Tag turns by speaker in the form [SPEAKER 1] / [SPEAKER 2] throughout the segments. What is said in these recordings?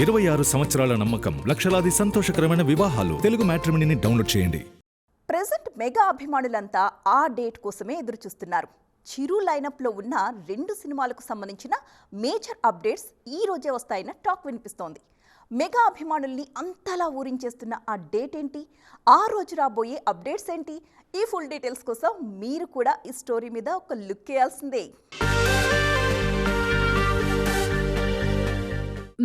[SPEAKER 1] 26 సంవత్సరాల నమ్మకం, లక్షలాది సంతోషకరమైన వివాహాలు. తెలుగు మ్యాట్రిమోనీని డౌన్లోడ్ చేయండి.
[SPEAKER 2] ప్రెజెంట్ మెగా అభిమానులంతా ఆ డేట్ కోసమే ఎదురుచూస్తున్నారు. చిరు లైనప్లో ఉన్న 2 సినిమాలకు సంబంధించిన మేజర్ అప్డేట్స్ ఈ రోజే వస్తాయన్న టాక్ వినిపిస్తోంది. మెగా అభిమానుల్ని అంతలా ఊరించేస్తున్న ఆ డేట్ ఏంటి, ఆ రోజు రాబోయే అప్డేట్స్ ఏంటి, ఈ ఫుల్ డీటెయిల్స్ కోసం మీరు కూడా ఈ స్టోరీ మీద ఒక లుక్ వేయాల్సిందే.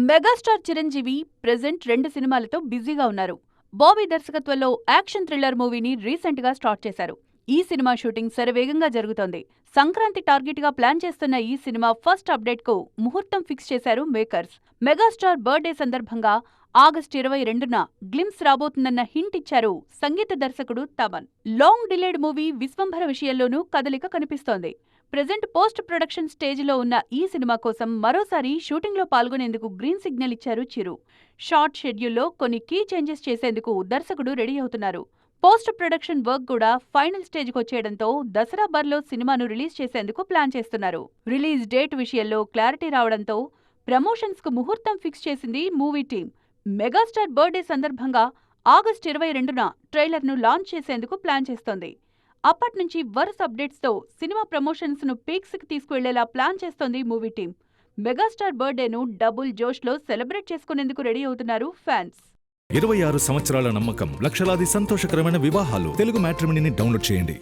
[SPEAKER 3] మెగాస్టార్ చిరంజీవి ప్రెజెంట్ 2 సినిమాలతో బిజీగా ఉన్నారు. బాబీ దర్శకత్వంలో యాక్షన్ థ్రిల్లర్ మూవీని రీసెంట్ గా స్టార్ట్ చేశారు. ఈ సినిమా షూటింగ్ శరవేగంగా జరుగుతోంది. సంక్రాంతి టార్గెట్ గా ప్లాన్ చేస్తున్న ఈ సినిమా ఫస్ట్ అప్డేట్ కు ముహూర్తం ఫిక్స్ చేశారు మేకర్స్. మెగాస్టార్ బర్త్డే సందర్భంగా ఆగస్టు 22న గ్లిమ్స్ రాబోతుందన్న హింట్ ఇచ్చారు సంగీత దర్శకుడు Thaman. Long delayed movie Vishwambhara విషయంలోనూ కదలిక కనిపిస్తోంది. ప్రెజెంట్ పోస్ట్ ప్రొడక్షన్ స్టేజ్లో ఉన్న ఈ సినిమా కోసం మరోసారి షూటింగ్లో పాల్గొనేందుకు గ్రీన్ సిగ్నల్ ఇచ్చారు చిరు. షార్ట్ షెడ్యూల్లో కొన్ని కీ చేంజెస్ చేసేందుకు దర్శకుడు రెడీ అవుతున్నారు. పోస్ట్ ప్రొడక్షన్ వర్క్ కూడా ఫైనల్ స్టేజ్కి వచ్చేయడంతో దసరా బర్లో సినిమాను రిలీజ్ చేసేందుకు ప్లాన్ చేస్తున్నారు. రిలీజ్ డేట్ విషయంలో క్లారిటీ రావడంతో ప్రమోషన్స్ కు ముహూర్తం ఫిక్స్ చేసింది మూవీ టీం. మెగాస్టార్ బర్త్డే సందర్భంగా ఆగస్టు 22న ట్రైలర్ను లాంచ్ చేసేందుకు ప్లాన్ చేస్తోంది. అప్పట్నుంచి వరుస అప్డేట్స్తో సినిమా ప్రమోషన్స్ ను పీక్స్ కి తీసుకువెళ్లేలా ప్లాన్ చేస్తోంది మూవీ టీం. మెగాస్టార్ బర్త్డేను డబుల్ జోష్లో సెలబ్రేట్ చేసుకునేందుకు రెడీ అవుతున్నారు ఫ్యాన్స్.
[SPEAKER 1] 26 సంవత్సరాల నమ్మకం, లక్షలాది సంతోషకరమైన వివాహాలు. తెలుగు మ్యాట్రిమోనీని డౌన్లోడ్ చేయండి.